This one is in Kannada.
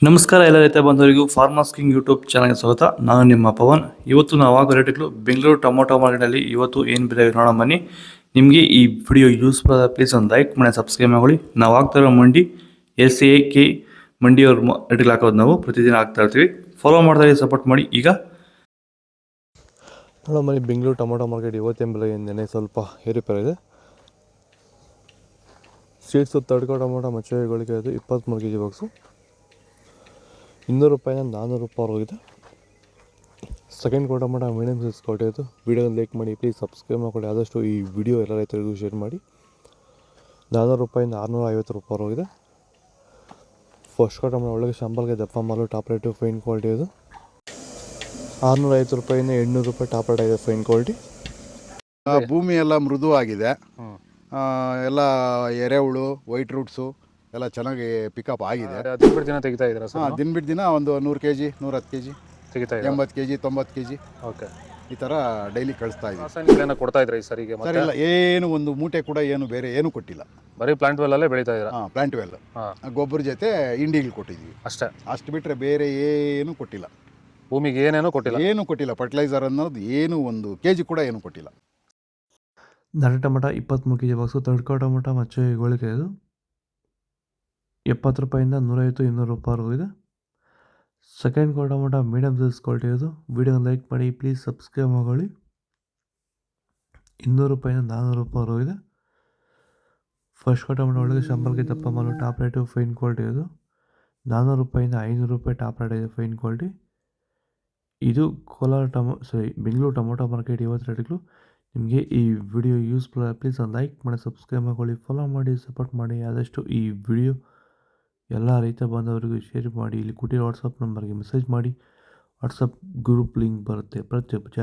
ನಮಸ್ಕಾರ ಎಲ್ಲ ರೈತ ಬಂಧುವರಿಗೂ ಫಾರ್ಮರ್ಸ್ ಕಿಂಗ್ ಯೂಟ್ಯೂಬ್ ಚಾನಲ್ಗೆ ಸ್ವಾಗತ. ನಾನು ನಿಮ್ಮ ಪವನ್. ಇವತ್ತು ನಾವು ಆಗೋ ರೇಟ್ಗಳು ಬೆಂಗಳೂರು ಟೊಮೊಟೊ ಮಾರ್ಕೆಟಲ್ಲಿ ಇವತ್ತು ಏನು ಬೆಲೆ ನೋಡೋಣ ಬನ್ನಿ. ನಿಮಗೆ ಈ ವಿಡಿಯೋ ಯೂಸ್ಫುಲ್ ಆದ ಪ್ಲೀಸ್ ಒಂದು ಲೈಕ್ ಮಾಡಿ ಸಬ್ಸ್ಕ್ರೈಬ್ ಮಾಡಿ. ನಾವು ಆಗ್ತಾ ಇರೋ ಮಂಡಿ SAK ಮಂಡಿಯವ್ರ ರೇಟ್ಗಳು ಹಾಕೋದು ನಾವು ಪ್ರತಿದಿನ ಆಗ್ತಾ ಇರ್ತೀವಿ. ಫಾಲೋ ಮಾಡ್ತಾ ಸಪೋರ್ಟ್ ಮಾಡಿ. ಈಗ ನೋಡೋ ಬನ್ನಿ, ಬೆಂಗಳೂರು ಟೊಮೊಟೊ ಮಾರ್ಕೆಟ್ ಇವತ್ತಿನ ಬೆಲೆಯಿಂದನೇ ಸ್ವಲ್ಪ ಏರುಪೇರಿದೆ. ಸೀಡ್ಸು ತಡ್ಕೋ ಟೊಮೊಟೊ ಮಚ್ಚೆಗಳಿಗೆ ಅದು 23 kg ಬಾಕ್ಸು 200 ರೂಪಾಯಿನ 400 ರೂಪಾಯಿ ಹೋಗಿದೆ. Second tomato medium size quality ಇದು. ವೀಡಿಯೋನ ಲೈಕ್ ಮಾಡಿ, ಪ್ಲೀಸ್ ಸಬ್ಸ್ಕ್ರೈಬ್ ಮಾಡಿಕೊಡಿ. ಆದಷ್ಟು ಈ ವಿಡಿಯೋ ಎಲ್ಲ ರೈತರಿಗೂ ಶೇರ್ ಮಾಡಿ. 400 ರೂಪಾಯಿಂದ 650 ರೂಪಾಯಿ ಹೋಗಿದೆ. ಫಸ್ಟ್ ಟೊಮೊಟೊ ಒಳಗೆ ಶಾಂಪಲ್ಗೆ ದಪ್ಪ ಮಾಲು ಟಾಪ್ ರೇಟು ಫೈನ್ ಕ್ವಾಲಿಟಿ ಇದು. 650 ರೂಪಾಯಿಂದ 800 ರೂಪಾಯಿ ಟಾಪ್ ರೇಟ್ ಇದೆ ಫೈನ್ ಕ್ವಾಲಿಟಿ. ಭೂಮಿ ಎಲ್ಲ ಮೃದುವಾಗಿದೆ. ಎಲ್ಲ ಎರೆಹುಳು, ವೈಟ್ ರೂಟ್ಸು ಎಲ್ಲ ಚೆನ್ನಾಗಿ ಪಿಕಪ್ ಆಗಿದೆ. ದಿನ ದಿನ ತೆಗಿತಾ ಇದ್ದೀರಾ ಸರ್? ದಿನ ಬಿಟ್ಟು ದಿನ ಒಂದು 100 kg 110 kg ತೆಗಿತಾ 80 kg 90 kg ಓಕೆ, ಈ ಥರ ಡೈಲಿ ಕಳಿಸ್ತಾ ಇದ್ದೀವಿ. ರಾಸಾಯನಿಕ ಕೊಡ್ತಾ ಇದ್ರಾ ಈ ಸರಿಗೆ? ಸರ್ ಇಲ್ಲ, ಏನು ಒಂದು ಮೂಟೆ ಕೂಡ ಏನು ಬೇರೆ ಏನು ಕೊಟ್ಟಿಲ್ಲ. ಬರೀ ಪ್ಲಾಂಟ್ ವೆಲ್ಲಲ್ಲೇ ಬೆಳೀತಾ ಇದ್ದೀರಾ? ಪ್ಲಾಂಟ್ ವೆಲ್ ಗೊಬ್ಬರ ಜೊತೆ ಇಂಡಿಗಳು ಕೊಟ್ಟಿದ್ದೀವಿ ಅಷ್ಟೇ. ಅಷ್ಟು ಬಿಟ್ಟರೆ ಬೇರೆ ಏನು ಕೊಟ್ಟಿಲ್ಲ. ಭೂಮಿಗೆ ಏನೇನೂ ಕೊಟ್ಟಿಲ್ಲ? ಏನು ಕೊಟ್ಟಿಲ್ಲ. ಫರ್ಟಿಲೈಸರ್ ಅನ್ನೋದು ಏನು 1 kg ಕೂಡ ಏನು ಕೊಟ್ಟಿಲ್ಲ. ನಾಟಿ ಟೊಮೊಟೊ 23 kg ಬಾಕ್ಸು. ತಡ್ಕೋ ಟೊಮೊಟೊ ಮಚ್ಚೆ ಗೋಳಿಕೆ ಇದು 70 ರೂಪಾಯಿಂದ 150 200 ರೂಪಾಯಿ ಹೋಗಿದೆ. Second tomato medium size quality ಇದು. ವಿಡಿಯೋನ ಲೈಕ್ ಮಾಡಿ, ಪ್ಲೀಸ್ ಸಬ್ಸ್ಕ್ರೈಬ್ ಮಾಡಿ. 200 ರೂಪಾಯಿಂದ 400 ರೂಪಾಯಿ ಹೋಗಿದೆ. ಫಸ್ಟ್ ಟೊಮೊಟೊ ಒಳಗೆ ಶಾಂಪಲ್ಗೆ ದಪ್ಪ ಮಾಲು ಟಾಪ್ ರೇಟು ಫೈನ್ ಕ್ವಾಲಿಟಿ ಇದು. 400 ರೂಪಾಯಿಂದ 500 ರೂಪಾಯಿ ಟಾಪ್ ರೇಟ್ ಇದೆ ಫೈನ್ ಕ್ವಾಲಿಟಿ ಇದು. ಬೆಂಗಳೂರು ಟೊಮೊಟೊ ಮಾರ್ಕೆಟ್ ಇವತ್ತು ರೇಟ್ಗಳು. ನಿಮಗೆ ಈ ವಿಡಿಯೋ ಯೂಸ್ಫುಲ್ ಪ್ಲೀಸ್ ಒಂದು ಲೈಕ್ ಮಾಡಿ, ಸಬ್ಸ್ಕ್ರೈಬ್ ಮಾಡಿ, ಫಾಲೋ ಮಾಡಿ, ಸಪೋರ್ಟ್ ಮಾಡಿ. ಆದಷ್ಟು ಈ ವಿಡಿಯೋ ಎಲ್ಲ ರೈತ ಬಾಂಧವರಿಗೂ ಶೇರ್ ಮಾಡಿ. ಇಲ್ಲಿ ಕೊಟ್ಟಿರೋ ವಾಟ್ಸಪ್ ನಂಬರ್ಗೆ ಮೆಸೇಜ್ ಮಾಡಿ. ವಾಟ್ಸಪ್ ಗ್ರೂಪ್ ಲಿಂಕ್ ಬರುತ್ತೆ ಪ್ರತಿಯೊಬ್ಬ